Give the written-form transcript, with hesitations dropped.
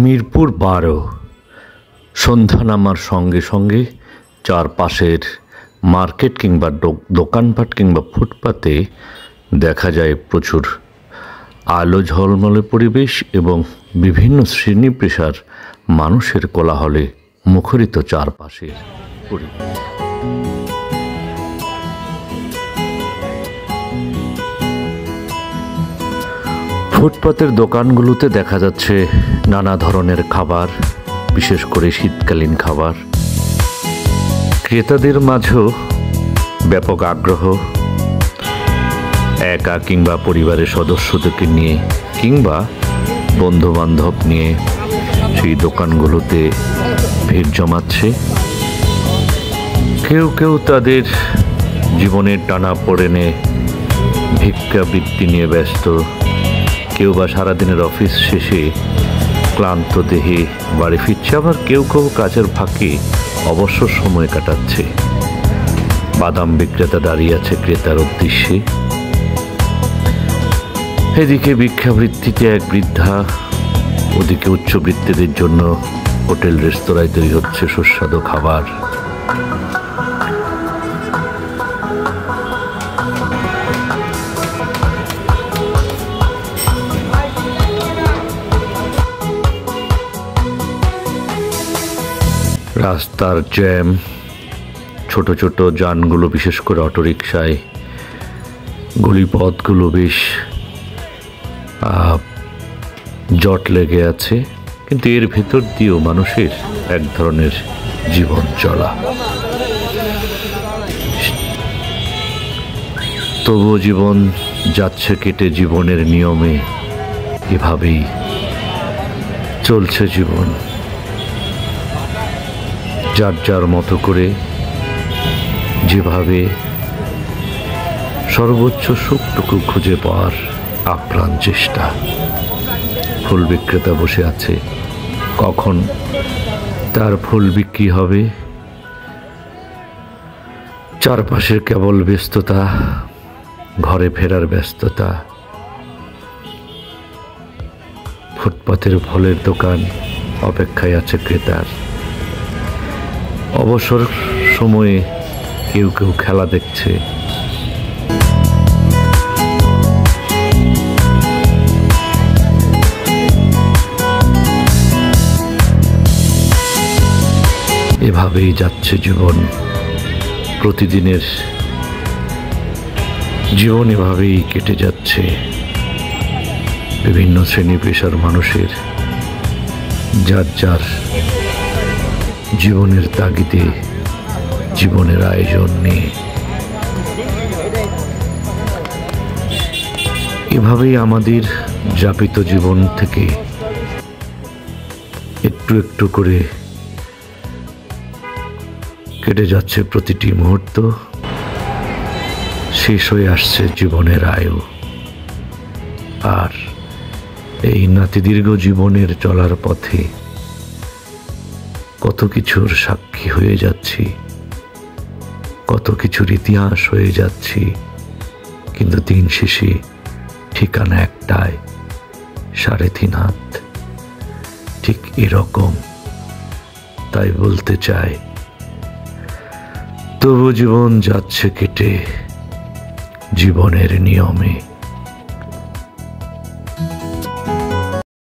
মিরপুর ১২ সন্ধ্যা নামার সঙ্গে সঙ্গে চারপাশের মার্কেট কিংবা দোকানপাট কিংবা ফুটপাতে দেখা যায় প্রচুর আলো ঝলমলে পরিবেশ এবং বিভিন্ন শ্রেণী পেশার মানুষের কোলাহলে মুখরিত চারপাশের পরিবেশ। ফুটপাতের দোকানগুলোতে দেখা যাচ্ছে নানা ধরনের খাবার, বিশেষ করে শীতকালীন খাবার। ক্রেতাদের মাঝেও ব্যাপক আগ্রহ, একা কিংবা পরিবারের সদস্যদেরকে নিয়ে কিংবা বন্ধুবান্ধব নিয়ে সেই দোকানগুলোতে ভিড় জমাচ্ছে। কেউ কেউ তাদের জীবনের টানাপোড়েনে ভিক্ষাবৃত্তি নিয়ে ব্যস্ত, কেউ বা সারাদিনের অফিস শেষে ক্লান্ত দেহে বাড়ি ফিরছে, আবার কেউ কেউ কাজের ফাঁকে অবসর সময় কাটাচ্ছে। বাদাম বিক্রেতা দাঁড়িয়ে আছে ক্রেতার উদ্দেশ্যে। এদিকে ভিক্ষাবৃত্তিতে এক বৃদ্ধা, ওদিকে উচ্চবৃত্তিদের জন্য হোটেল রেস্তোরাঁয় তৈরি হচ্ছে সুস্বাদু খাবার। রাস্তার জ্যাম, ছোট ছোট যানগুলো বিশেষ করে অটোরিকশায়, গলিপথগুলো বেশ জট লেগে আছে, কিন্তু এর ভেতর দিয়েও মানুষের এক ধরনের জীবন চলা। তবুও জীবন যাচ্ছে কেটে জীবনের নিয়মে, এভাবেই চলছে জীবন। যার যার মতো করে যেভাবে সর্বোচ্চ সুখটুকু খুঁজে পাওয়ার আপ্রাণ চেষ্টা। ফুল বিক্রেতা বসে আছে, কখন তার ফুল বিক্রি হবে। চারপাশের কেবল ব্যস্ততা, ঘরে ফেরার ব্যস্ততা। ফুটপাতের ফলের দোকান, অপেক্ষায় আছে ক্রেতার। অবসর সময়ে কেউ কেউ খেলা দেখছে। এভাবেই যাচ্ছে জীবন, প্রতিদিনের জীবন এভাবেই কেটে যাচ্ছে। বিভিন্ন শ্রেণী পেশার মানুষের যার যার জীবনের তাগিদে, জীবনের আয়োজন নিয়ে এভাবেই আমাদের যাপিত জীবন থেকে একটু একটু করে কেটে যাচ্ছে প্রতিটি মুহূর্ত। শেষ হয়ে আসছে জীবনের আয়ু। আর এই নাতিদীর্ঘ জীবনের চলার পথে কত কিছুর সাক্ষী হয়ে যাচ্ছি, কত কিছুর ইতিহাস হয়ে যাচ্ছি, কিন্তু দিন শেষে ঠিকানা একটাই, ৩.৫ হাত। ঠিক এরকম। তাই বলতে চাই, তবু জীবন যাচ্ছে কেটে জীবনের নিয়মে।